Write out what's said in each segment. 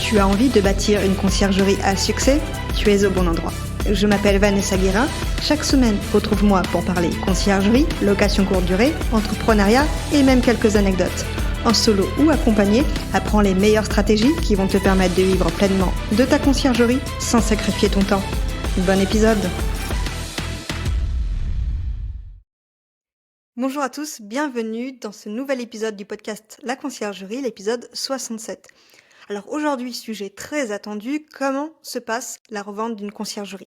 Tu as envie de bâtir une conciergerie à succès? Tu es au bon endroit. Je m'appelle Vanessa Guérin. Chaque semaine, retrouve-moi pour parler conciergerie, location courte durée, entrepreneuriat et même quelques anecdotes. En solo ou accompagné, apprends les meilleures stratégies qui vont te permettre de vivre pleinement de ta conciergerie sans sacrifier ton temps. Bon épisode! Bonjour à tous, bienvenue dans ce nouvel épisode du podcast La Conciergerie, l'épisode 67. Alors aujourd'hui, sujet très attendu, comment se passe la revente d'une conciergerie?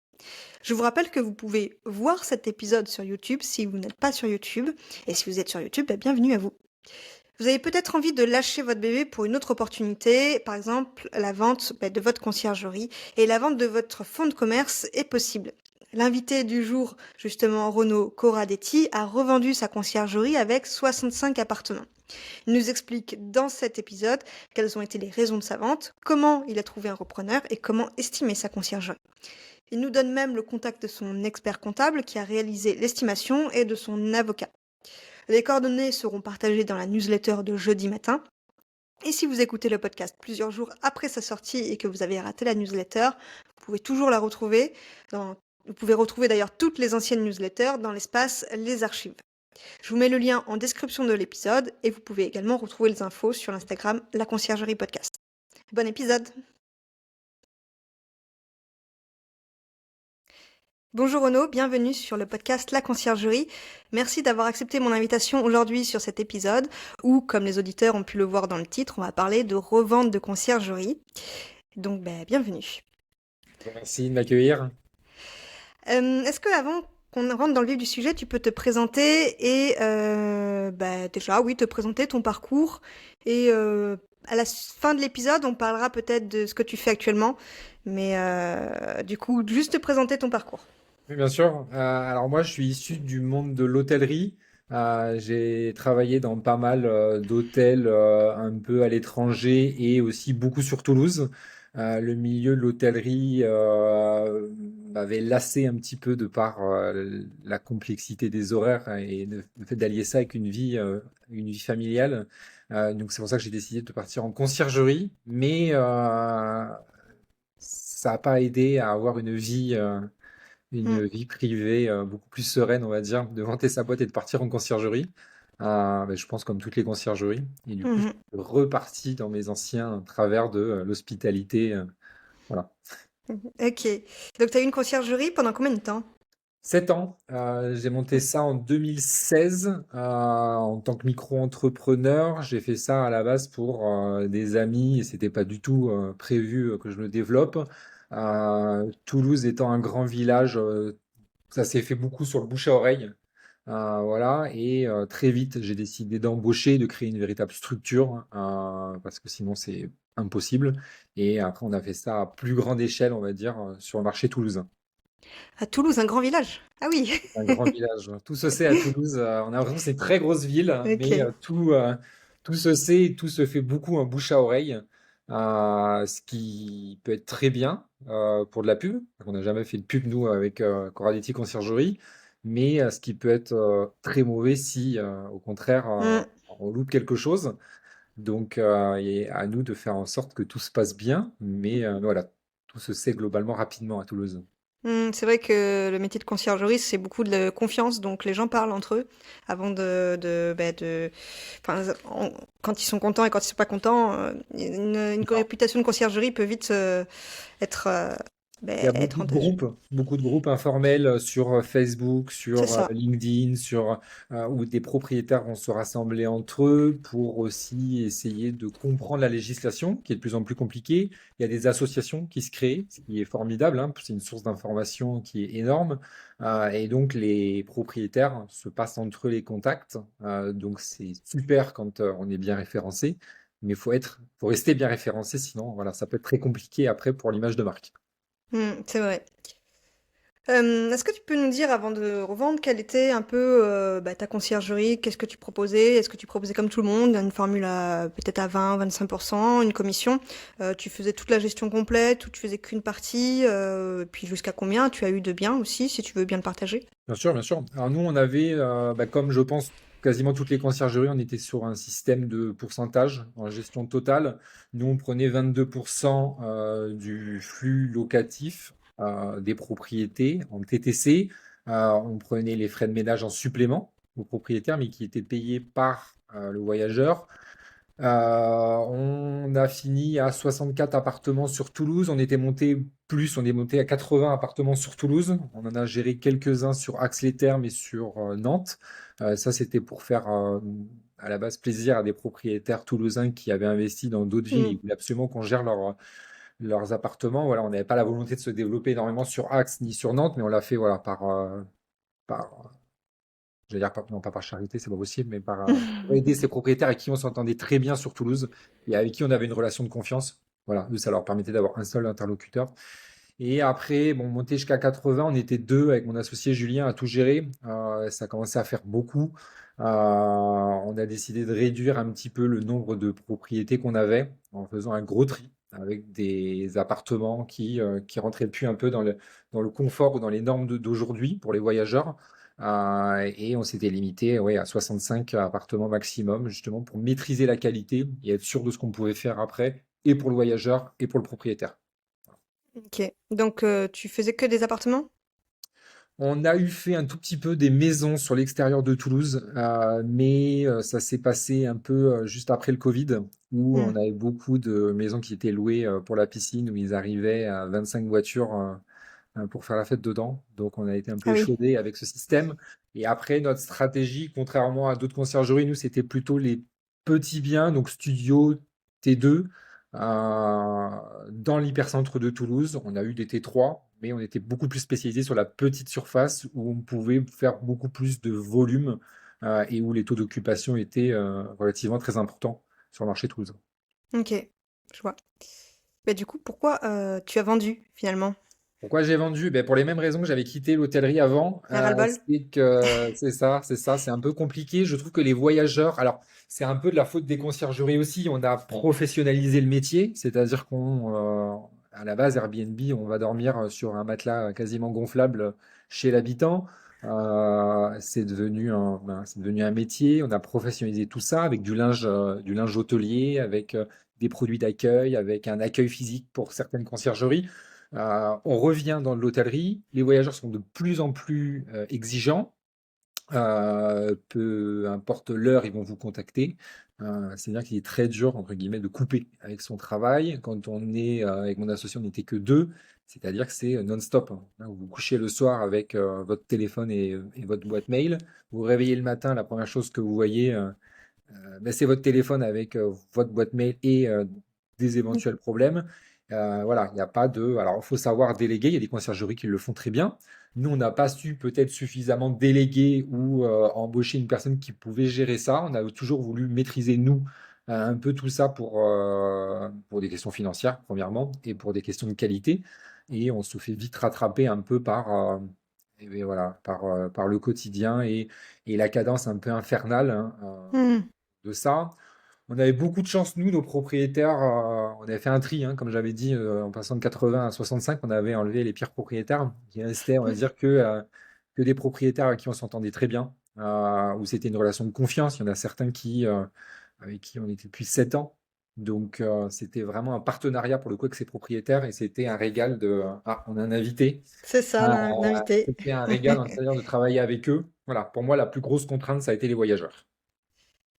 Je vous rappelle que vous pouvez voir cet épisode sur YouTube si vous n'êtes pas sur YouTube, et si vous êtes sur YouTube, bienvenue à vous. Vous avez peut-être envie de lâcher votre bébé pour une autre opportunité, par exemple la vente de votre conciergerie, et la vente de votre fonds de commerce est possible. L'invité du jour, justement Renaud Corradetti, a revendu sa conciergerie avec 65 appartements. Il nous explique dans cet épisode quelles ont été les raisons de sa vente, comment il a trouvé un repreneur et comment estimer sa conciergerie. Il nous donne même le contact de son expert comptable qui a réalisé l'estimation et de son avocat. Les coordonnées seront partagées dans la newsletter de jeudi matin. Et si vous écoutez le podcast plusieurs jours après sa sortie et que vous avez raté la newsletter, vous pouvez toujours la retrouver. Vous pouvez retrouver d'ailleurs toutes les anciennes newsletters dans l'espace Les Archives. Je vous mets le lien en description de l'épisode et vous pouvez également retrouver les infos sur l'Instagram La Conciergerie Podcast. Bon épisode! Bonjour Renaud, bienvenue sur le podcast La Conciergerie. Merci d'avoir accepté mon invitation aujourd'hui sur cet épisode où, comme les auditeurs ont pu le voir dans le titre, on va parler de revente de conciergerie. Donc, bienvenue. Merci de m'accueillir. Est-ce que avant qu'on rentre dans le vif du sujet, tu peux te présenter et déjà, oui, te présenter ton parcours et à la fin de l'épisode, on parlera peut-être de ce que tu fais actuellement, mais du coup, juste te présenter ton parcours. Oui, bien sûr. Alors moi, je suis issu du monde de l'hôtellerie. J'ai travaillé dans pas mal d'hôtels un peu à l'étranger et aussi beaucoup sur Toulouse. Le milieu de l'hôtellerie m'avait lassé un petit peu de par la complexité des horaires et le fait d'allier ça avec une vie familiale. Donc c'est pour ça que j'ai décidé de partir en conciergerie, mais ça n'a pas aidé à avoir une vie privée beaucoup plus sereine, on va dire, de vanter sa boîte et de partir en conciergerie. Je pense comme toutes les conciergeries. Et du coup, je suis Mhm. reparti dans mes anciens travers de l'hospitalité. Voilà. Ok. Donc, tu as eu une conciergerie pendant combien de temps? 7 ans, j'ai monté ça en 2016 en tant que micro-entrepreneur. J'ai fait ça à la base pour des amis et c'était pas du tout prévu que je le développe. Toulouse étant un grand village, ça s'est fait beaucoup sur le bouche à oreille. Voilà, et très vite, j'ai décidé d'embaucher, de créer une véritable structure, parce que sinon c'est impossible. Et après, on a fait ça à plus grande échelle, on va dire, sur le marché toulousain. À Toulouse, un grand village. Ah oui. Un grand village. Tout se sait à Toulouse. On a l'impression que c'est une très grosse ville, mais Ok. tout se sait et tout se fait beaucoup en bouche à oreille, ce qui peut être très bien pour de la pub. On n'a jamais fait de pub, nous, avec Corradetti Conciergerie, mais ce qui peut être très mauvais si, au contraire, Mm. on loupe quelque chose. Donc, il est à nous de faire en sorte que tout se passe bien, mais voilà, tout se sait globalement rapidement à Toulouse. C'est vrai que le métier de conciergerie, c'est beaucoup de confiance, donc les gens parlent entre eux avant enfin, quand ils sont contents et quand ils sont pas contents, une réputation de conciergerie peut vite être, Il y a être entaché. beaucoup de groupes informels sur Facebook, C'est sur ça. LinkedIn, où des propriétaires vont se rassembler entre eux pour aussi essayer de comprendre la législation, qui est de plus en plus compliquée. Il y a des associations qui se créent, ce qui est formidable, hein, c'est une source d'information qui est énorme. Et donc les propriétaires se passent entre eux les contacts. Donc c'est super quand on est bien référencé, mais faut rester bien référencé, sinon voilà, ça peut être très compliqué après pour l'image de marque. C'est vrai. Est-ce que tu peux nous dire, avant de revendre, quelle était un peu ta conciergerie? Qu'est-ce que tu proposais? Est-ce que tu proposais comme tout le monde, une formule peut-être à 20-25%, une commission? Tu faisais toute la gestion complète ou tu faisais qu'une partie? Puis jusqu'à combien tu as eu de biens aussi, si tu veux bien le partager? Bien sûr, bien sûr. Alors nous, on avait, comme je pense quasiment toutes les conciergeries, on était sur un système de pourcentage en gestion totale. Nous, on prenait 22% du flux locatif des propriétés en TTC. On prenait les frais de ménage en supplément aux propriétaires, mais qui étaient payés par le voyageur. On a fini à 64 appartements sur Toulouse. On est monté à 80 appartements sur Toulouse. On en a géré quelques-uns sur Ax-les-Thermes et sur Nantes. Ça, c'était pour faire à la base plaisir à des propriétaires toulousains qui avaient investi dans d'autres villes. Hmm. Ils voulaient absolument qu'on gère leurs appartements. Voilà, on n'avait pas la volonté de se développer énormément sur Ax ni sur Nantes, mais on l'a fait voilà, par j'allais dire, non pas par charité, c'est pas possible, mais pour aider ces propriétaires avec qui on s'entendait très bien sur Toulouse et avec qui on avait une relation de confiance. Voilà, eux, ça leur permettait d'avoir un seul interlocuteur. Et après, bon, monter jusqu'à 80, on était deux avec mon associé Julien à tout gérer. Ça commençait à faire beaucoup. On a décidé de réduire un petit peu le nombre de propriétés qu'on avait en faisant un gros tri avec des appartements qui rentraient plus un peu dans le confort ou dans les normes d'aujourd'hui pour les voyageurs. Et on s'était limité ouais, à 65 appartements maximum, justement pour maîtriser la qualité et être sûr de ce qu'on pouvait faire après, et pour le voyageur et pour le propriétaire. Ok. Donc, tu faisais que des appartements? On a eu fait un tout petit peu des maisons sur l'extérieur de Toulouse, mais ça s'est passé un peu juste après le Covid, où Hmm. on avait beaucoup de maisons qui étaient louées pour la piscine, où ils arrivaient à 25 voitures pour faire la fête dedans. Donc on a été un peu Ah oui. échaudé avec ce système. Et après, notre stratégie, contrairement à d'autres conciergeries, nous, c'était plutôt les petits biens, donc studio T2, dans l'hypercentre de Toulouse. On a eu des T3, mais on était beaucoup plus spécialisé sur la petite surface où on pouvait faire beaucoup plus de volume et où les taux d'occupation étaient relativement très importants sur le marché toulousain. Ok, je vois. Bah, du coup, pourquoi tu as vendu finalement? Pourquoi j'ai vendu? Ben, pour les mêmes raisons que j'avais quitté l'hôtellerie avant. Un ras-le-bol? C'est que c'est un peu compliqué. Je trouve que les voyageurs, alors c'est un peu de la faute des conciergeries aussi. On a professionnalisé le métier, c'est-à-dire à la base, Airbnb, on va dormir sur un matelas quasiment gonflable chez l'habitant. C'est devenu un métier. On a professionnalisé tout ça avec du linge hôtelier, avec des produits d'accueil, avec un accueil physique pour certaines conciergeries. On revient dans l'hôtellerie, les voyageurs sont de plus en plus exigeants, peu importe l'heure, ils vont vous contacter. C'est-à-dire qu'il est très dur, entre guillemets, de couper avec son travail. Quand on est avec mon associé, on n'était que deux, c'est-à-dire que c'est non-stop, hein. Vous vous couchez le soir avec votre téléphone et votre boîte mail, vous vous réveillez le matin, la première chose que vous voyez, ben, c'est votre téléphone avec votre boîte mail et des éventuels problèmes. Voilà, il n'y a pas de. Alors, il faut savoir déléguer. Il y a des conciergeries qui le font très bien. Nous, on n'a pas su peut-être suffisamment déléguer ou embaucher une personne qui pouvait gérer ça. On a toujours voulu maîtriser, nous, un peu tout ça pour des questions financières, premièrement, et pour des questions de qualité. Et on se fait vite rattraper un peu et bien voilà, par le quotidien et la cadence un peu infernale, hein, Hmm. de ça. On avait beaucoup de chance, nous, nos propriétaires. On avait fait un tri, hein, comme j'avais dit, en passant de 80 à 65, on avait enlevé les pires propriétaires. Il restait, on va dire, que des propriétaires avec qui on s'entendait très bien, où c'était une relation de confiance. Il y en a certains avec qui on était depuis 7 ans. Donc, c'était vraiment un partenariat pour le coup avec ces propriétaires et c'était un régal Ah, on a un invité. C'est ça, l'invité. C'était un régal, hein, c'est-à-dire de travailler avec eux. Voilà, pour moi, la plus grosse contrainte, ça a été les voyageurs.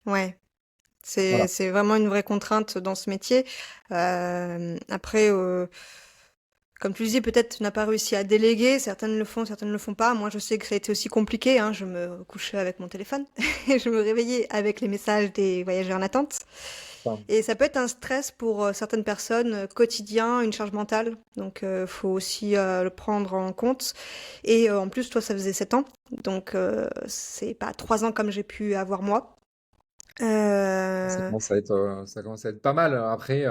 Ouais, c'est Voilà. c'est vraiment une vraie contrainte dans ce métier. Après, comme tu disais, peut-être tu n'as pas réussi à déléguer. Certaines le font, certaines ne le font pas. Moi, je sais que ça a été aussi compliqué, hein. Je me couchais avec mon téléphone et je me réveillais avec les messages des voyageurs en attente. Enfin, Et ça peut être un stress pour certaines personnes, quotidien, une charge mentale. Donc, faut aussi le prendre en compte. Et en plus, toi, ça faisait 7 ans. Donc, c'est pas 3 ans comme j'ai pu avoir moi. Euh, ça commence à être pas mal. Après,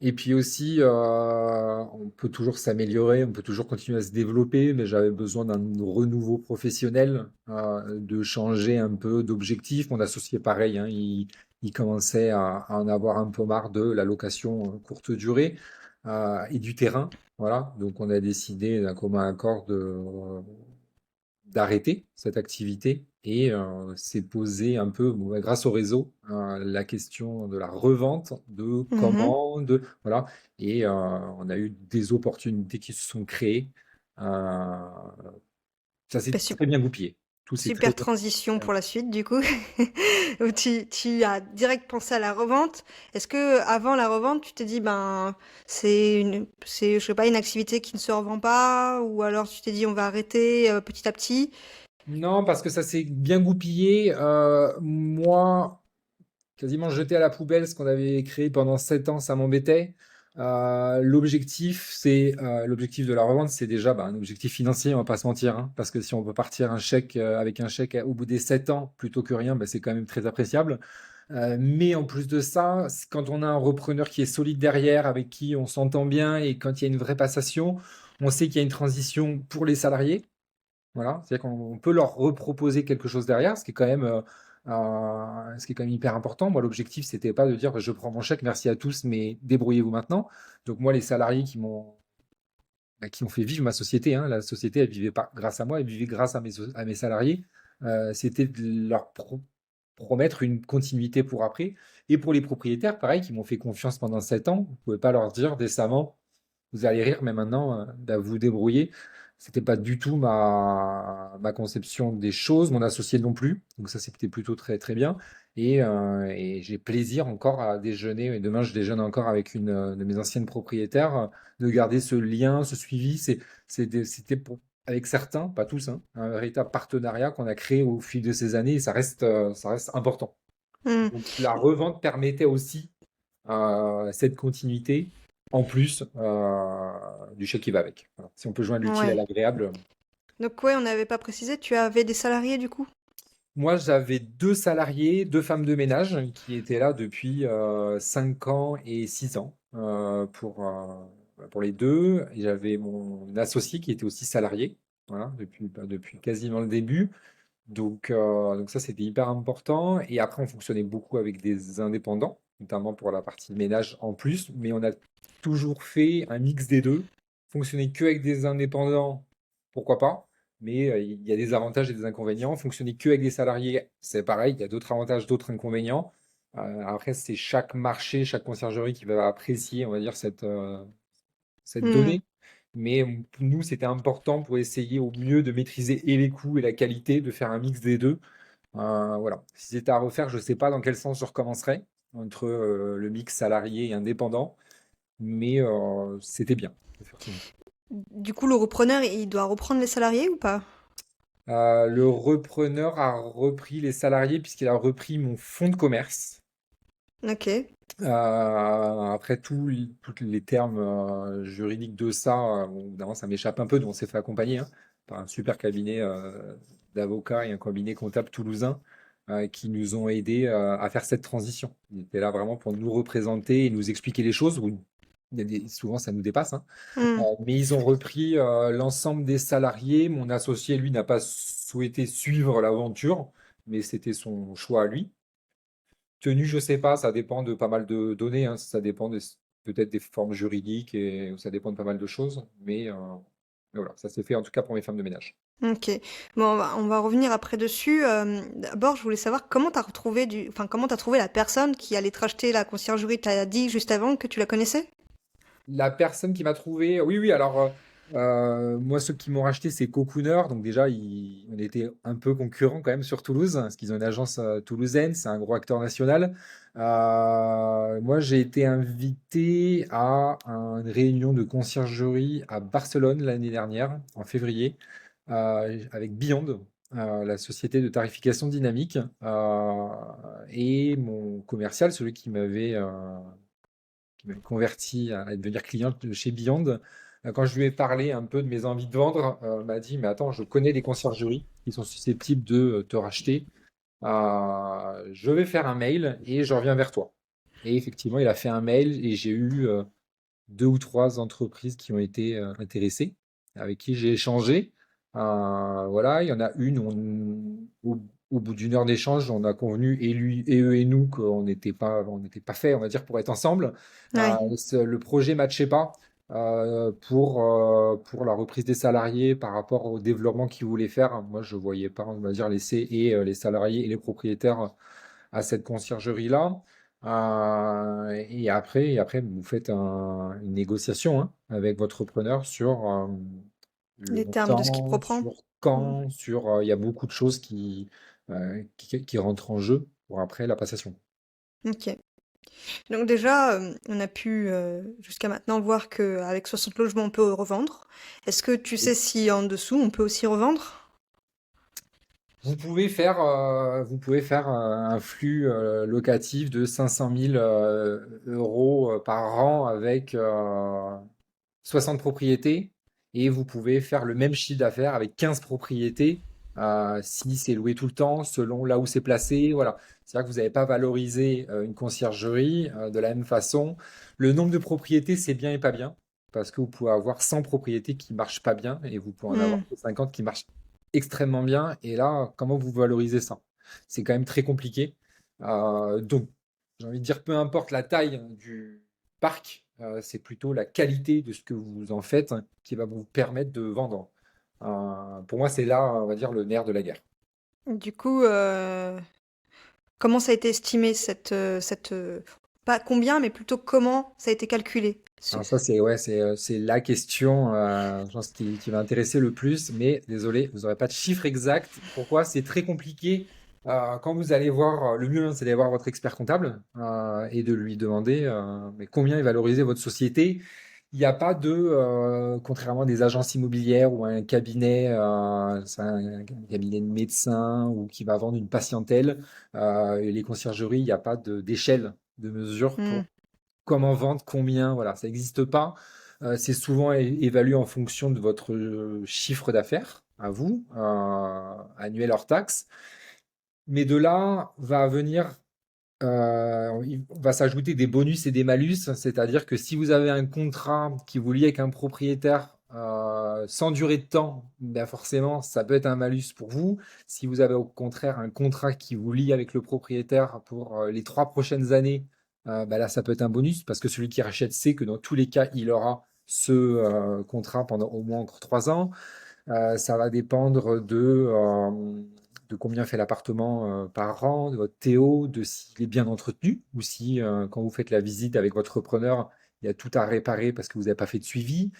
et puis aussi, on peut toujours s'améliorer, on peut toujours continuer à se développer, mais j'avais besoin d'un renouveau professionnel, de changer un peu d'objectif. Mon associé, pareil, hein, il commençait à en avoir un peu marre de la location courte durée et du terrain. Voilà, donc on a décidé d'un commun accord d'arrêter cette activité et s'est posé un peu, bon, grâce au réseau, la question de la revente, de Mhm. comment, voilà. Et on a eu des opportunités qui se sont créées. Euh, Ça s'est Bah, très bien goupillé. Tout s'est très super bien. transition pour la suite, du coup. Où tu as direct pensé à la revente. Est-ce que avant la revente, tu t'es dit, ben, je sais pas, une activité qui ne se revend pas, ou alors tu t'es dit, on va arrêter petit à petit. Non, parce que ça s'est bien goupillé. Moi, quasiment jeté à la poubelle ce qu'on avait créé pendant 7 ans, ça m'embêtait. L'objectif de la revente, c'est déjà un objectif financier, on va pas se mentir, hein, parce que si on peut partir avec un chèque au bout des 7 ans plutôt que rien, c'est quand même très appréciable. Mais en plus de ça, quand on a un repreneur qui est solide derrière, avec qui on s'entend bien et quand il y a une vraie passation, on sait qu'il y a une transition pour les salariés. Voilà, c'est-à-dire qu'on peut leur reproposer quelque chose derrière, ce qui est quand même hyper important. Moi, l'objectif, c'était pas de dire je prends mon chèque, merci à tous, mais débrouillez-vous maintenant. Donc moi, les salariés qui ont fait vivre ma société, hein, la société, elle vivait pas grâce à moi, elle vivait grâce à mes salariés. C'était de leur promettre une continuité pour après. Et pour les propriétaires, pareil, qui m'ont fait confiance pendant 7 ans, vous pouvez pas leur dire décemment, vous allez rire, mais maintenant, vous débrouiller. C'était pas du tout ma conception des choses, mon associé non plus. Donc ça, c'était plutôt très très bien. Et j'ai plaisir encore à déjeuner. Et demain, je déjeune encore avec une de mes anciennes propriétaires, de garder ce lien, ce suivi. C'était avec certains, pas tous, hein, un véritable partenariat qu'on a créé au fil de ces années. Et ça reste important. Hmm. Donc la revente permettait aussi cette continuité, en plus du chèque qui va avec. Voilà. Si on peut joindre l'utile à Ouais. l'agréable. Donc ouais, on n'avait pas précisé, tu avais des salariés du coup? Moi, j'avais 2 salariés, 2 femmes de ménage qui étaient là depuis 5 ans et 6 ans pour les deux. Et j'avais mon associé qui était aussi salarié, voilà, depuis quasiment le début. Donc ça, c'était hyper important. Et après, on fonctionnait beaucoup avec des indépendants, notamment pour la partie ménage en plus. Mais on a toujours fait un mix des deux. Fonctionner que avec des indépendants, pourquoi pas. Mais il y a des avantages et des inconvénients. Fonctionner que avec des salariés, c'est pareil. Il y a d'autres avantages, d'autres inconvénients. Après, c'est chaque marché, chaque conciergerie qui va apprécier, on va dire, cette Hmm. donnée. Mais pour nous, c'était important pour essayer au mieux de maîtriser et les coûts et la qualité, de faire un mix des deux. Voilà. Si c'était à refaire, je ne sais pas dans quel sens je recommencerais entre le mix salarié et indépendant, mais c'était bien, effectivement. Du coup, le repreneur, il doit reprendre les salariés ou pas? Le repreneur a repris les salariés puisqu'il a repris mon fonds de commerce. Ok. Après tous les termes juridiques de ça, bon, évidemment, ça m'échappe un peu, donc on s'est fait accompagner hein, par un super cabinet d'avocats et un cabinet comptable toulousain qui nous ont aidés à faire cette transition. Ils étaient là vraiment pour nous représenter et nous expliquer les choses, où souvent ça nous dépasse, hein. Hmm. Mais ils ont repris l'ensemble des salariés. Mon associé, lui, n'a pas souhaité suivre l'aventure, mais c'était son choix à lui. Tenue, je sais pas, ça dépend de pas mal de données, hein. Ça dépend peut-être des formes juridiques et ça dépend de pas mal de choses. Mais voilà, ça s'est fait en tout cas pour mes femmes de ménage. Ok. Bon, on va revenir après dessus. D'abord, je voulais savoir comment t'as retrouvé enfin, comment t'as trouvé la personne qui allait te racheter la conciergerie. T'as dit juste avant que tu la connaissais? La personne qui m'a trouvé, oui, oui, alors moi, ceux qui m'ont racheté, c'est Cocooner. Donc déjà, on était un peu concurrents quand même sur Toulouse, parce qu'ils ont une agence toulousaine, c'est un gros acteur national. Moi, j'ai été invité à une réunion de conciergerie à Barcelone l'année dernière, en février, avec Beyond, la société de tarification dynamique, et mon commercial, celui qui m'avait converti à devenir client de chez Beyond. Quand je lui ai parlé un peu de mes envies de vendre, m'a dit, mais attends, je connais des conciergeries qui sont susceptibles de te racheter. Je vais faire un mail et je reviens vers toi. Et effectivement, il a fait un mail et j'ai eu 2 ou 3 entreprises qui ont été intéressées, avec qui j'ai échangé. Voilà, il y en a une, au bout d'une heure d'échange, on a convenu, et lui, et eux et nous, qu'on n'était pas fait, on va dire, pour être ensemble. Ouais. Le projet matchait pas. pour la reprise des salariés par rapport au développement qu'ils voulaient faire. Moi, je voyais pas, on va dire, laisser les salariés et les propriétaires à cette conciergerie-là. Et après, vous faites une négociation hein, avec votre preneur sur le Les termes de ce qu'il montant, reprend. sur Mm. quand, il y a beaucoup de choses qui rentrent en jeu pour après la passation. Ok. Donc déjà, on a pu jusqu'à maintenant voir qu'avec 60 logements, on peut revendre. Est-ce que tu sais si en dessous, on peut aussi revendre? Vous pouvez faire un flux locatif de 500 000 euros par an avec 60 propriétés et vous pouvez faire le même chiffre d'affaires avec 15 propriétés si c'est loué tout le temps, selon là où c'est placé. Voilà. C'est-à-dire que vous n'avez pas valorisé une conciergerie de la même façon. Le nombre de propriétés, c'est bien et pas bien parce que vous pouvez avoir 100 propriétés qui ne marchent pas bien et vous pouvez en avoir Hmm. que 50 qui marchent extrêmement bien. Et là, comment vous valorisez ça? C'est quand même très compliqué. Donc, j'ai envie de dire, peu importe la taille du parc, c'est plutôt la qualité de ce que vous en faites hein, qui va vous permettre de vendre. Pour moi, c'est là, on va dire, le nerf de la guerre. Du coup, comment ça a été estimé pas combien, mais plutôt comment ça a été calculé? Alors ça, c'est ouais, c'est la question, je pense, qui va intéresser le plus, mais désolé, vous n'aurez pas de chiffre exact. Pourquoi? C'est très compliqué. Quand vous allez voir, le mieux, hein, c'est d'aller voir votre expert comptable et de lui demander mais combien est valorisé votre société. Il n'y a pas contrairement à des agences immobilières ou un cabinet, c'est un cabinet de médecins ou qui va vendre une patientèle, et les conciergeries, il n'y a pas d'échelle de mesure Hmm. pour comment vendre, combien, voilà, ça n'existe pas. C'est souvent évalué en fonction de votre chiffre d'affaires à vous, annuel hors taxe. Mais de là va venir, il va s'ajouter des bonus et des malus, c'est-à-dire que si vous avez un contrat qui vous lie avec un propriétaire sans durée de temps, ben forcément, ça peut être un malus pour vous. Si vous avez au contraire un contrat qui vous lie avec le propriétaire pour les 3 prochaines années, ben là, ça peut être un bonus parce que celui qui rachète sait que dans tous les cas, il aura ce contrat pendant au moins encore 3 ans. Ça va dépendre de combien fait l'appartement par an, de votre TO, de s'il est bien entretenu, ou si quand vous faites la visite avec votre repreneur, il y a tout à réparer parce que vous n'avez pas fait de suivi.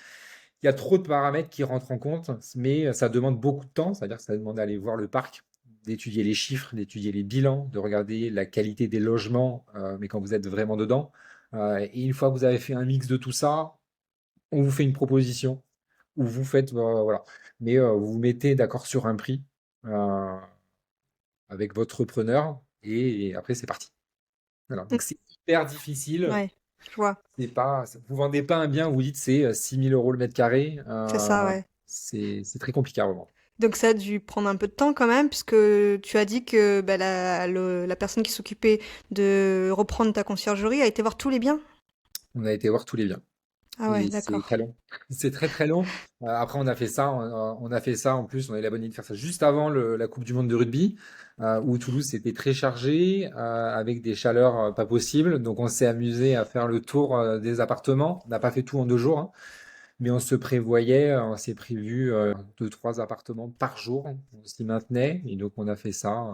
Il y a trop de paramètres qui rentrent en compte, mais ça demande beaucoup de temps, c'est-à-dire que ça demande d'aller voir le parc, d'étudier les chiffres, d'étudier les bilans, de regarder la qualité des logements, mais quand vous êtes vraiment dedans. Et une fois que vous avez fait un mix de tout ça, on vous fait une proposition où vous faites, voilà. Mais vous vous mettez d'accord sur un prix euh, avec votre preneur et après c'est parti. Voilà. Mm. Donc c'est hyper difficile. Ouais, je vois. C'est pas, vous vendez pas un bien, vous dites c'est 6 000 € le mètre carré. C'est ça, ouais. C'est très compliqué à revendre. Donc ça a dû prendre un peu de temps quand même, puisque tu as dit que bah, la personne qui s'occupait de reprendre ta conciergerie a été voir tous les biens? On a été voir tous les biens. Ah ouais, Et c'est d'accord. très long. C'est très très long. Après, on a fait ça en plus. On a eu la bonne idée de faire ça juste avant la Coupe du Monde de rugby, où Toulouse était très chargé, avec des chaleurs pas possibles. Donc, on s'est amusé à faire le tour des appartements. On n'a pas fait tout en 2 jours, hein, mais on s'est prévu 2, 3 appartements par jour. On s'y maintenait. Et donc, on a fait ça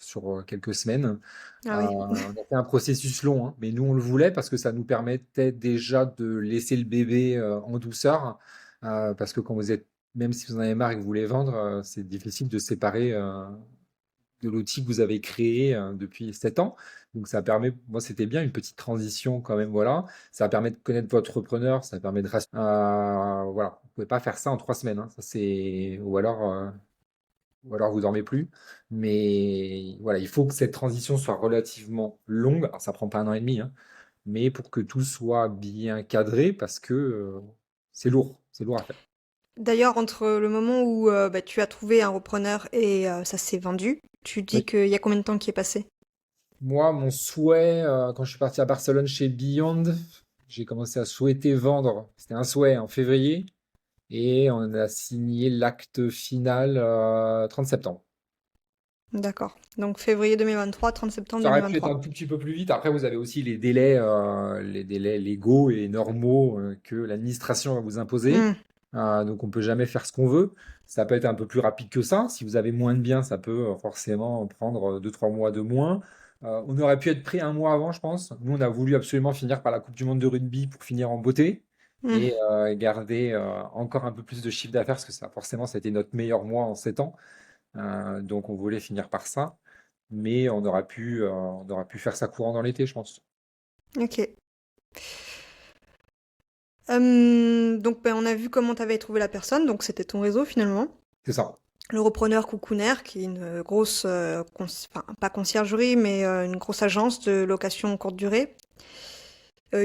sur quelques semaines. Ah oui. On a fait un processus long, hein, mais nous, on le voulait parce que ça nous permettait déjà de laisser le bébé en douceur. Parce que quand vous êtes, même si vous en avez marre et que vous voulez vendre, c'est difficile de se séparer de l'outil que vous avez créé depuis 7 ans. Donc ça permet, moi c'était bien, une petite transition quand même, voilà. Ça permet de connaître votre repreneur, ça permet de rassurer. Voilà, vous pouvez pas faire ça en 3 semaines, hein. Ça c'est, ou alors vous dormez plus. Mais voilà, il faut que cette transition soit relativement longue. Alors ça prend pas 1 an et demi, hein, mais pour que tout soit bien cadré, parce que c'est lourd à faire. D'ailleurs, entre le moment où bah, tu as trouvé un repreneur et ça s'est vendu, tu dis Oui. qu'il y a combien de temps qui est passé? Moi, mon souhait, quand je suis parti à Barcelone chez Beyond, j'ai commencé à souhaiter vendre. C'était un souhait en février et on a signé l'acte final 30 septembre. D'accord. Donc février 2023, 30 septembre Ça aurait pu être 2023. un tout petit peu plus vite. Après, vous avez aussi les délais légaux et normaux que l'administration va vous imposer. Hmm. Donc, on peut jamais faire ce qu'on veut. Ça peut être un peu plus rapide que ça. Si vous avez moins de biens, ça peut forcément prendre 2, 3 mois de moins. On aurait pu être prêt un mois avant, je pense. Nous, on a voulu absolument finir par la Coupe du Monde de rugby pour finir en beauté Hmm. et garder encore un peu plus de chiffre d'affaires parce que ça, forcément, ça a été notre meilleur mois en 7 ans. Donc, on voulait finir par ça. Mais on aurait pu faire ça courant dans l'été, je pense. Ok. Donc ben, on a vu comment tu avais trouvé la personne, donc c'était ton réseau finalement. C'est ça. Le repreneur Cocooner, qui est une grosse, enfin pas conciergerie, mais une grosse agence de location courte durée,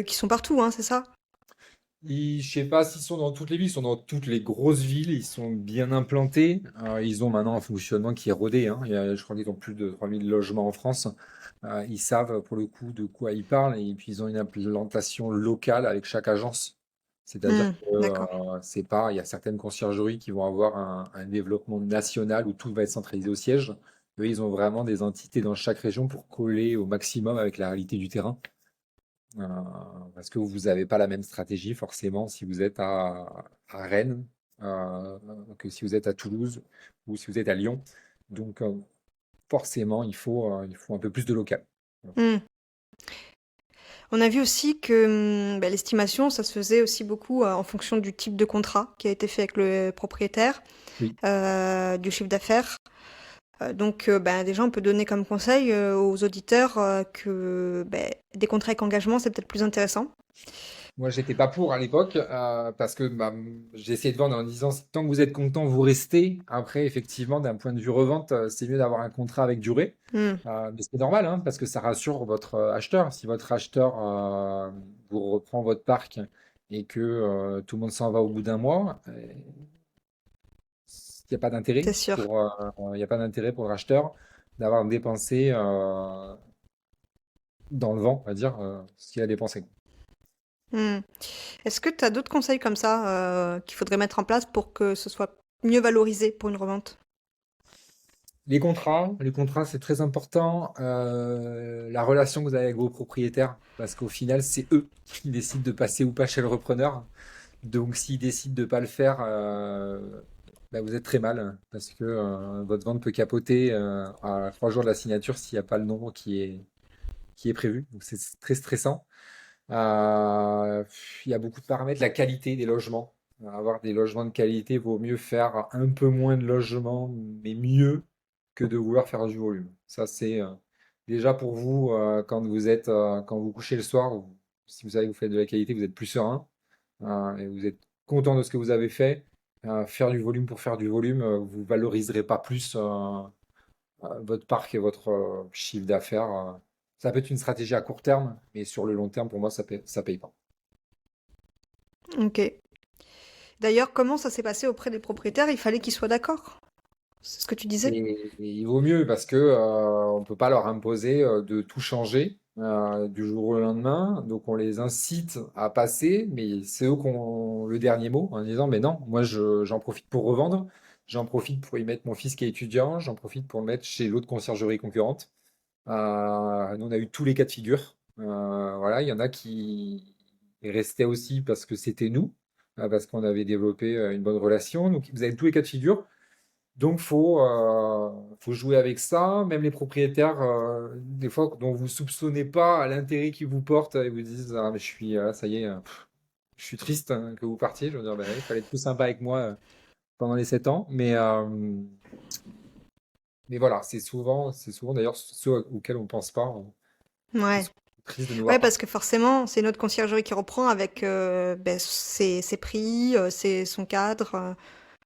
qui sont partout, hein, c'est ça? Je sais pas s'ils sont dans toutes les villes, ils sont dans toutes les grosses villes, ils sont bien implantés. Ils ont maintenant un fonctionnement qui est rodé, hein. Je crois qu'ils ont plus de 3000 logements en France. Ils savent pour le coup de quoi ils parlent et puis ils ont une implantation locale avec chaque agence. C'est-à-dire Hmm, que d'accord. c'est pas, il y a certaines conciergeries qui vont avoir un développement national où tout va être centralisé au siège. Eux, ils ont vraiment des entités dans chaque région pour coller au maximum avec la réalité du terrain. Euh, Parce que vous n'avez pas la même stratégie forcément si vous êtes à Rennes euh, que si vous êtes à Toulouse ou si vous êtes à Lyon. Donc forcément, il faut un peu plus de local. Hmm. On a vu aussi que ben, l'estimation, ça se faisait aussi beaucoup en fonction du type de contrat qui a été fait avec le propriétaire, Oui. du chiffre d'affaires. Donc, ben, déjà, on peut donner comme conseil aux auditeurs que ben, des contrats avec engagement, c'est peut-être plus intéressant. Moi, j'étais pas pour à l'époque parce que bah, j'ai essayé de vendre en disant tant que vous êtes content, vous restez. Après, effectivement, d'un point de vue revente, c'est mieux d'avoir un contrat avec durée. Hmm, Mais c'est normal, hein, parce que ça rassure votre acheteur. Si votre acheteur vous reprend votre parc et que tout le monde s'en va au bout d'un mois, il n'y a pas c'est sûr. il y a pas d'intérêt pour le racheteur d'avoir dépensé dans le vent, on va dire, ce qu'il a dépensé. Hmm. Est-ce que tu as d'autres conseils comme ça qu'il faudrait mettre en place pour que ce soit mieux valorisé pour une revente? Les contrats, c'est très important. La relation que vous avez avec vos propriétaires, parce qu'au final, c'est eux qui décident de passer ou pas chez le repreneur. Donc, s'ils décident de pas le faire, bah, vous êtes très mal, parce que votre vente peut capoter à 3 jours de la signature s'il n'y a pas le nombre qui est prévu. Donc, c'est très stressant. Euh, il y a beaucoup de paramètres. La qualité des logements. Avoir des logements de qualité vaut mieux faire un peu moins de logements, mais mieux que de vouloir faire du volume. Ça, c'est déjà pour vous, quand vous couchez le soir, si vous savez que vous faites de la qualité, vous êtes plus serein et vous êtes content de ce que vous avez fait. Faire du volume pour faire du volume, vous valoriserez pas plus votre parc et votre chiffre d'affaires. Ça peut être une stratégie à court terme, mais sur le long terme, pour moi, ça paye pas. Ok. D'ailleurs, comment ça s'est passé auprès des propriétaires? Il fallait qu'ils soient d'accord. C'est ce que tu disais? Et il vaut mieux parce que on peut pas leur imposer de tout changer du jour au lendemain. Donc on les incite à passer, mais c'est eux qui ont le dernier mot en disant, mais non, moi j'en profite pour revendre, j'en profite pour y mettre mon fils qui est étudiant, j'en profite pour le mettre chez l'autre conciergerie concurrente. Nous, on a eu tous les cas de figure. Voilà, il y en a qui restaient aussi parce que c'était nous, parce qu'on avait développé une bonne relation. Donc, vous avez tous les cas de figure. Donc, faut jouer avec ça. Même les propriétaires, des fois, dont vous soupçonnez pas l'intérêt qu'ils vous portent, ils vous disent, ah, mais je suis, ça y est, je suis triste hein, que vous partiez. Je veux dire, ben, il fallait être plus sympa avec moi pendant les 7 ans. Mais voilà, c'est souvent d'ailleurs ceux auxquels on pense pas. Ils Ouais. sont tristes de nous Ouais, voir parce partir. que forcément, c'est notre conciergerie qui reprend avec ben, ses prix, son cadre.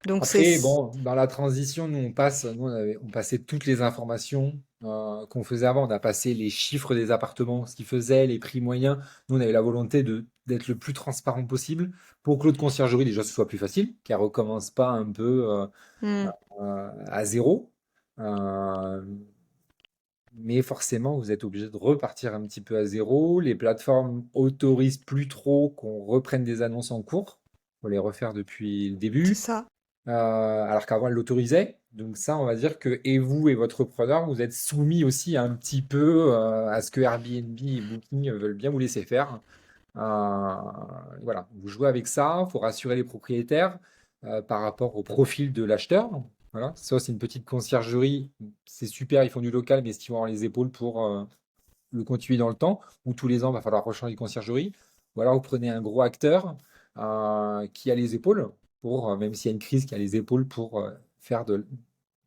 Donc c'est... Après, bon, dans la transition, nous, on passait toutes les informations qu'on faisait avant. On a passé les chiffres des appartements, ce qu'ils faisaient, les prix moyens. Nous, on avait la volonté d'être le plus transparent possible pour que l'autre conciergerie, déjà, ce soit plus facile, qu'elle recommence pas un peu Hmm, à zéro. Euh, mais forcément, vous êtes obligé de repartir un petit peu à zéro. Les plateformes autorisent plus trop qu'on reprenne des annonces en cours. Faut les refaire depuis le c'est début. ça. alors qu'avant elle l'autorisait. Donc ça, on va dire que et vous et votre preneur, vous êtes soumis aussi un petit peu à ce que Airbnb et Booking veulent bien vous laisser faire. Euh, voilà, vous jouez avec ça, il faut rassurer les propriétaires par rapport au profil de l'acheteur. Voilà, ça c'est une petite conciergerie, c'est super, ils font du local, mais est-ce qu'ils vont avoir les épaules pour le continuer dans le temps, ou tous les ans, il va falloir rechanger de conciergerie, ou alors vous prenez un gros acteur qui a les épaules, pour, même s'il y a une crise, qui a les épaules pour faire de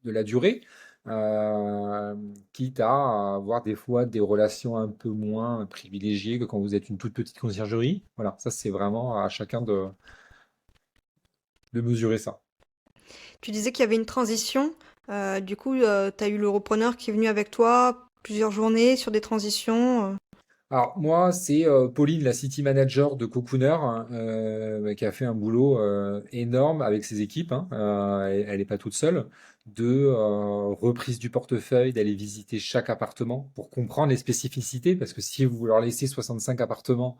la durée, euh, quitte à avoir des fois des relations un peu moins privilégiées que quand vous êtes une toute petite conciergerie. Voilà, ça c'est vraiment à chacun de mesurer ça. Tu disais qu'il y avait une transition. Du coup, tu as eu le repreneur qui est venu avec toi plusieurs journées sur des transitions. Alors moi, c'est Pauline, la city manager de Cocooner, hein, qui a fait un boulot énorme avec ses équipes, hein, elle n'est pas toute seule, de reprise du portefeuille, d'aller visiter chaque appartement pour comprendre les spécificités, parce que si vous leur laissez 65 appartements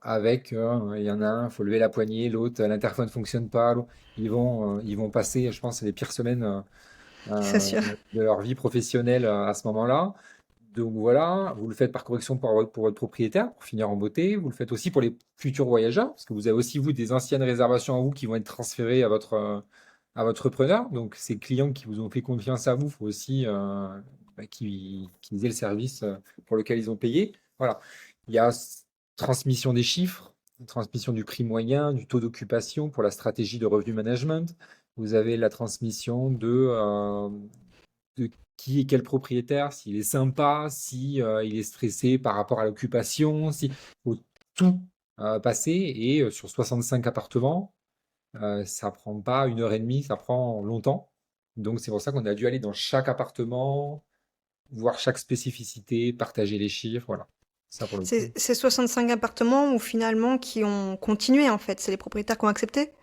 avec, il y en a un, il faut lever la poignée, l'autre, l'interphone ne fonctionne pas, ils vont passer, je pense, les pires semaines C'est euh, sûr. de leur vie professionnelle à ce moment-là. Donc voilà, vous le faites par correction pour votre propriétaire, pour finir en beauté. Vous le faites aussi pour les futurs voyageurs, parce que vous avez aussi, vous, des anciennes réservations à vous qui vont être transférées à votre preneur. Donc ces clients qui vous ont fait confiance à vous, il faut aussi qu'ils aient le service pour lequel ils ont payé. Voilà. Il y a transmission des chiffres, transmission du prix moyen, du taux d'occupation pour la stratégie de revenu management. Vous avez la transmission de qui est quel propriétaire, s'il est sympa, si il est stressé par rapport à l'occupation, si faut tout passer et sur 65 appartements, ça prend pas 1 heure et demie, ça prend longtemps. Donc c'est pour ça qu'on a dû aller dans chaque appartement, voir chaque spécificité, partager les chiffres, voilà. Ça pour le coup. C'est 65 appartements ou finalement qui ont continué en fait. C'est les propriétaires qui ont accepté?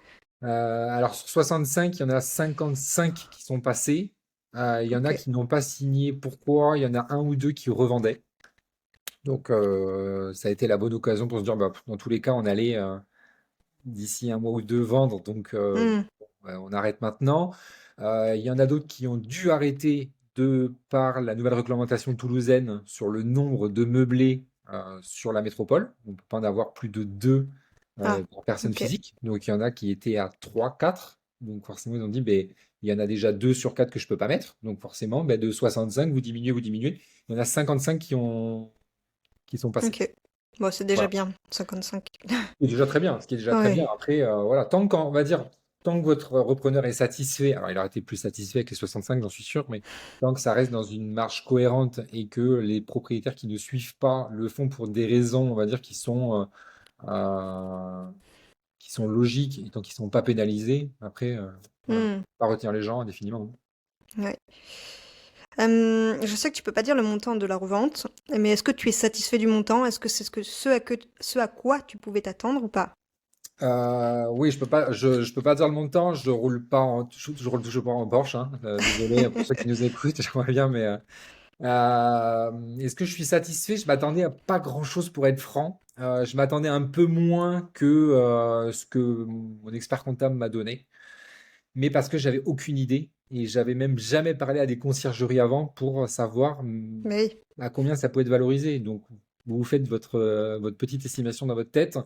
Alors sur 65, il y en a 55 qui sont passés. Il y en Ok. a qui n'ont pas signé. Pourquoi? Il y en a un ou deux qui revendaient. Donc, ça a été la bonne occasion pour se dire, bah, dans tous les cas, on allait d'ici un mois ou deux vendre, donc Hmm. ouais, on arrête maintenant. Il y en a d'autres qui ont dû arrêter de par la nouvelle réglementation toulousaine sur le nombre de meublés sur la métropole. On ne peut pas en avoir plus de deux Ah, pour personne ok. physique. Donc, il y en a qui étaient à 3, 4. Donc, forcément, ils ont dit, ben, il y en a déjà 2 sur 4 que je ne peux pas mettre. Donc, forcément, ben, de 65, vous diminuez, vous diminuez. Il y en a 55 qui sont passés. Ok. Bon, c'est déjà Voilà. bien, 55. C'est déjà très bien, ce qui est déjà très bien. Ouais. Après, voilà, on va dire, tant que votre repreneur est satisfait, alors il aurait été plus satisfait avec les 65, j'en suis sûr, mais tant que ça reste dans une marge cohérente et que les propriétaires qui ne suivent pas le font pour des raisons, on va dire, qui sont logiques et tant qu'ils ne sont pas pénalisés, après, voilà, Hmm. pas retenir les gens indéfiniment. Ouais. Je sais que tu peux pas dire le montant de la revente, mais est-ce que tu es satisfait du montant? Est-ce que c'est ce à quoi tu pouvais t'attendre ou pas? Oui, je peux pas dire le montant, je roule toujours pas en Porsche, hein. Désolé pour ceux qui nous écoutent, j'aimerais bien, mais est-ce que je suis satisfait? Je m'attendais à pas grand-chose pour être franc. Je m'attendais un peu moins que ce que mon expert comptable m'a donné, mais parce que j'avais aucune idée et j'avais même jamais parlé à des conciergeries avant pour savoir Mais à combien ça peut être valorisé. Donc, vous faites votre petite estimation dans votre tête.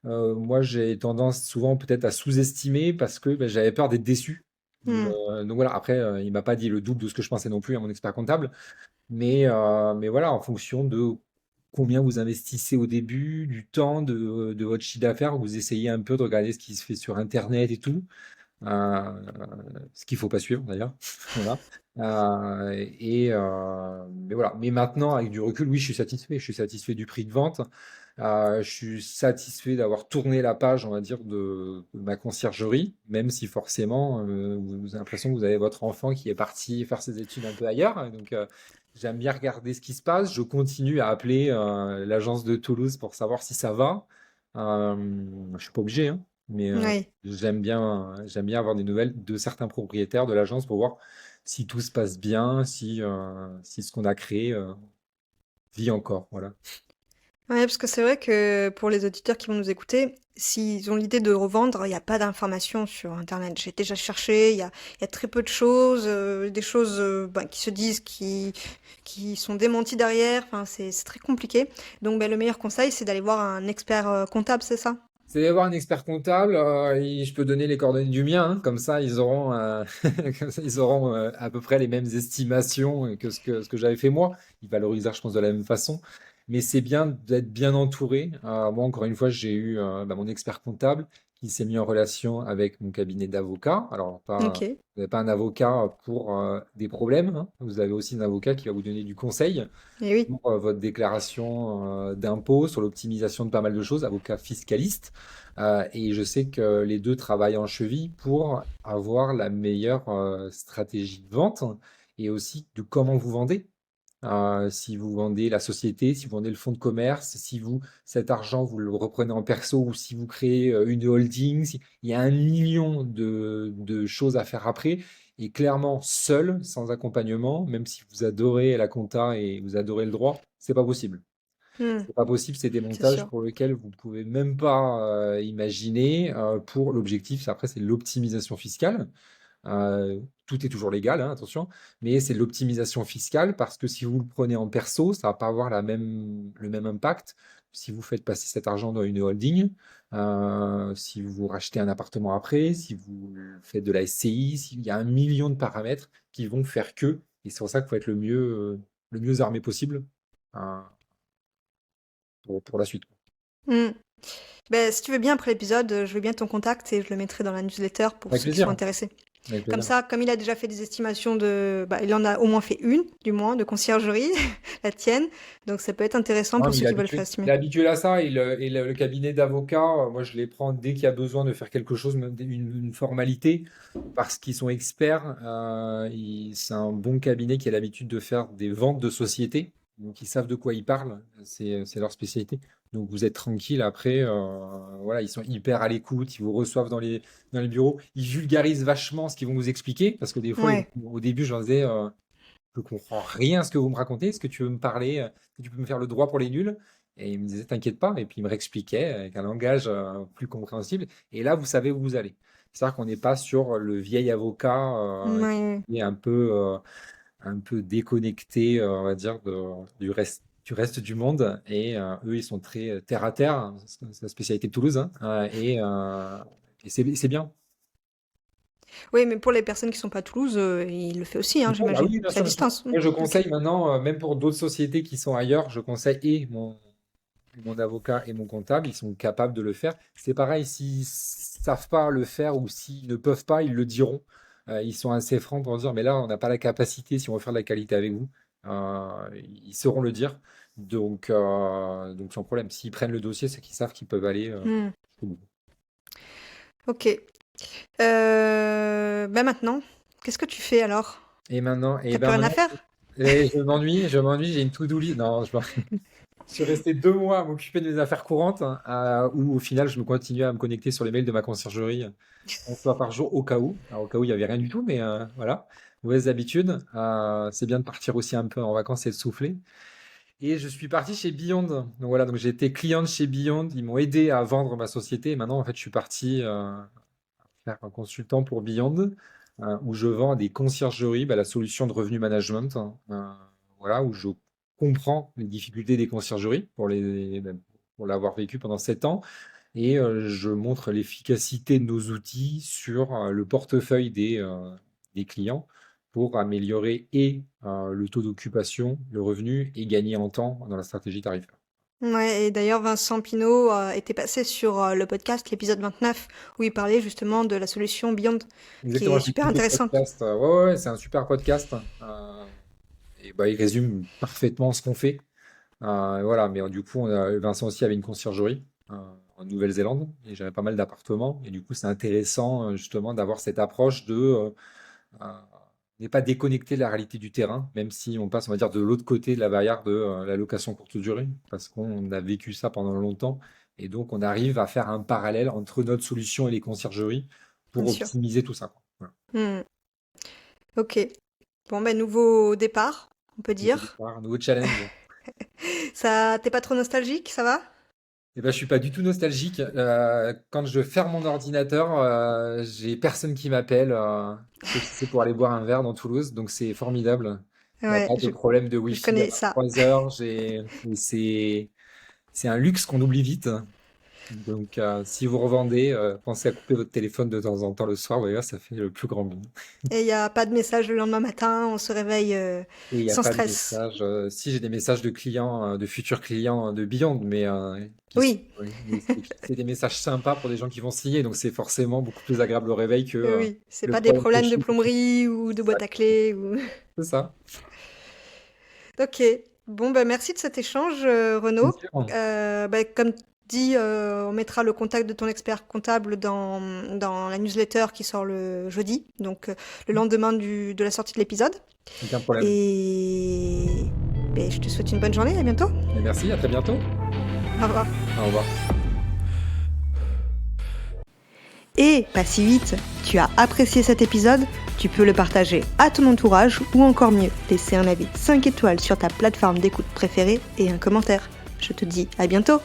Moi, j'ai tendance souvent peut-être à sous-estimer parce que ben, j'avais peur d'être déçu. oui. Hmm. Donc voilà, après, il m'a pas dit le double de ce que je pensais non plus à mon expert comptable. Mais voilà, en fonction de combien vous investissez au début, du temps, de votre chiffre d'affaires, vous essayez un peu de regarder ce qui se fait sur Internet et tout. Euh, Ce qu'il faut pas suivre d'ailleurs. Voilà. Mais voilà. Mais maintenant, avec du recul, oui, je suis satisfait. Je suis satisfait du prix de vente. Je suis satisfait d'avoir tourné la page, on va dire, de ma conciergerie, même si forcément, vous avez l'impression que vous avez votre enfant qui est parti faire ses études un peu ailleurs. Donc, j'aime bien regarder ce qui se passe. Je continue à appeler l'agence de Toulouse pour savoir si ça va. Je suis pas obligé, hein, mais Oui. j'aime bien avoir des nouvelles de certains propriétaires de l'agence pour voir si tout se passe bien, si ce qu'on a créé vit encore. Voilà. Ouais, parce que c'est vrai que pour les auditeurs qui vont nous écouter, s'ils ont l'idée de revendre, il y a pas d'informations sur internet. J'ai déjà cherché, il y a très peu de choses, des choses, qui se disent, qui sont démenties derrière. Enfin, c'est très compliqué. Donc, le meilleur conseil, c'est d'aller voir un expert comptable, c'est ça? C'est d'avoir un expert comptable, je peux donner les coordonnées du mien, hein, comme ça ils auront, comme ça, ils auront à peu près les mêmes estimations que ce que j'avais fait moi. Ils valorisent, je pense, de la même façon. Mais c'est bien d'être bien entouré. Moi, encore une fois, j'ai eu mon expert comptable qui s'est mis en relation avec mon cabinet d'avocat. Alors, Ok. vous n'avez pas un avocat pour des problèmes, hein. Vous avez aussi un avocat qui va vous donner du conseil Et oui. pour votre déclaration d'impôt, sur l'optimisation de pas mal de choses, avocat fiscaliste. Et je sais que les deux travaillent en cheville pour avoir la meilleure stratégie de vente et aussi de comment vous vendez. Si vous vendez la société, si vous vendez le fonds de commerce, si vous, cet argent, vous le reprenez en perso ou si vous créez une holding, il y a un million de choses à faire après. Et clairement, seul, sans accompagnement, même si vous adorez la compta et vous adorez le droit, c'est pas possible. Hmm, C'est pas possible, c'est des c'est montages sûr. pour lesquels vous pouvez même pas imaginer. Pour l'objectif, après, c'est l'optimisation fiscale. Tout est toujours légal, hein, attention, mais c'est de l'optimisation fiscale parce que si vous le prenez en perso, ça va pas avoir le même impact si vous faites passer cet argent dans une holding, si vous rachetez un appartement après, si vous faites de la SCI, il y a un million de paramètres qui vont faire que, et c'est pour ça qu'il faut être le mieux armé possible euh, pour la suite. Hmm. Si tu veux bien, après l'épisode, je veux bien ton contact et je le mettrai dans la newsletter pour Avec ceux qui sont plaisir, intéressés. avec Comme plaisir. ça, comme il a déjà fait des estimations il en a au moins fait une, du moins, de conciergerie, la tienne. Donc ça peut être intéressant Non, pour mais ceux qui veulent faire il estimer. est habitué à ça et le cabinet d'avocats, moi je les prends dès qu'il y a besoin de faire quelque chose, même une formalité, parce qu'ils sont experts. C'est un bon cabinet qui a l'habitude de faire des ventes de sociétés, donc ils savent de quoi ils parlent, c'est leur spécialité. Donc vous êtes tranquille après, voilà, ils sont hyper à l'écoute, ils vous reçoivent dans les bureaux, ils vulgarisent vachement ce qu'ils vont vous expliquer, parce que des fois, Ouais. au début, je leur disais, je comprends rien à ce que vous me racontez. Est-ce que tu veux me parler, est-ce que tu peux me faire le droit pour les nuls? Et il me disait, t'inquiète pas. Et puis il me réexpliquait avec un langage plus compréhensible. Et là, vous savez où vous allez. C'est-à-dire qu'on n'est pas sur le vieil avocat Ouais. qui est un peu déconnecté, on va dire, du reste du monde. Et eux, ils sont très terre à terre, hein. C'est la spécialité de Toulouse, hein. Et c'est bien. Oui, mais pour les personnes qui sont pas à Toulouse, il le fait aussi, hein, Ah j'imagine. oui, bien C'est à sûr, bien sûr. distance. Et je Ok. conseille maintenant, même pour d'autres sociétés qui sont ailleurs, je conseille et mon avocat et mon comptable, ils sont capables de le faire. C'est pareil, s'ils savent pas le faire ou s'ils ne peuvent pas, ils le diront. Ils sont assez francs pour dire, mais là, on n'a pas la capacité, si on veut faire de la qualité avec vous, ils sauront le dire. Donc sans problème. S'ils prennent le dossier, c'est qu'ils savent qu'ils peuvent aller Hmm. jusqu'au bout. Ok. Maintenant, qu'est-ce que tu fais alors? Et maintenant, et T'as plus ben rien à maintenant, faire? je m'ennuie, j'ai une to-do list. Non, je suis resté 2 mois à m'occuper de mes affaires courantes, hein, où au final, je me continuais à me connecter sur les mails de ma conciergerie 11 fois par jour au cas où. Alors, au cas où, il n'y avait rien du tout, mais voilà, mauvaises habitudes. C'est bien de partir aussi un peu en vacances et de souffler. Et je suis parti chez Beyond. Donc voilà, donc j'ai été client de chez Beyond. Ils m'ont aidé à vendre ma société. Et maintenant, en fait, je suis parti faire un consultant pour Beyond, où je vends à des conciergeries la solution de revenu management, hein, voilà, où je comprends les difficultés des conciergeries pour l'avoir vécu pendant 7 ans, et je montre l'efficacité de nos outils sur le portefeuille des clients pour améliorer et le taux d'occupation, le revenu, et gagner en temps dans la stratégie tarifaire. Ouais, et d'ailleurs, Vincent Pinault était passé sur le podcast, l'épisode 29, où il parlait justement de la solution Beyond, qui Exactement, est j'ai super écouté ce intéressante. podcast. Ouais, ouais, c'est un super podcast. Et il résume parfaitement ce qu'on fait. Voilà, mais du coup, Vincent aussi avait une conciergerie en Nouvelle-Zélande et j'avais pas mal d'appartements. Et du coup, c'est intéressant justement d'avoir cette approche euh, n'est pas déconnecté de la réalité du terrain, même si on passe, on va dire, de l'autre côté de la barrière de la location courte durée, parce qu'on a vécu ça pendant longtemps. Et donc, on arrive à faire un parallèle entre notre solution et les conciergeries pour Bien sûr. optimiser tout ça, quoi. Voilà. Hmm. Ok. Bon, nouveau départ, on peut Nouveau dire. départ, nouveau challenge. Ça, t'es pas trop nostalgique, ça va? Et ben, je suis pas du tout nostalgique. Quand je ferme mon ordinateur, j'ai personne qui m'appelle, sauf si c'est pour aller boire un verre dans Toulouse, donc c'est formidable. Il n'y a Ouais, pas de problème de je Wi-Fi connais avant ça. 3 heures. Et c'est un luxe qu'on oublie vite. Donc, si vous revendez, pensez à couper votre téléphone de temps en temps le soir. D'ailleurs, ça fait le plus grand bien. Et il n'y a pas de message le lendemain matin, on se réveille Et il n'y a sans pas de stress. message. Si j'ai des messages de clients, de futurs clients de Beyond, mais Oui, oui, mais c'est des messages sympas pour des gens qui vont signer, donc c'est forcément beaucoup plus agréable au réveil que oui, c'est le pas des problème de problèmes de chiffre. plomberie ou de boîte à clés ou... C'est ça. Ok, bon, bah, merci de cet échange, Renaud. Plaisir. Bah, comme dit, on mettra le contact de ton expert comptable dans la newsletter qui sort le jeudi, donc le lendemain de la sortie de l'épisode. Aucun problème. Et ben, je te souhaite une bonne journée, à bientôt. Et merci, à très bientôt. Au revoir. Au revoir. Et pas si vite, tu as apprécié cet épisode, tu peux le partager à ton entourage ou encore mieux, laisser un avis 5 étoiles sur ta plateforme d'écoute préférée et un commentaire. Je te dis à bientôt.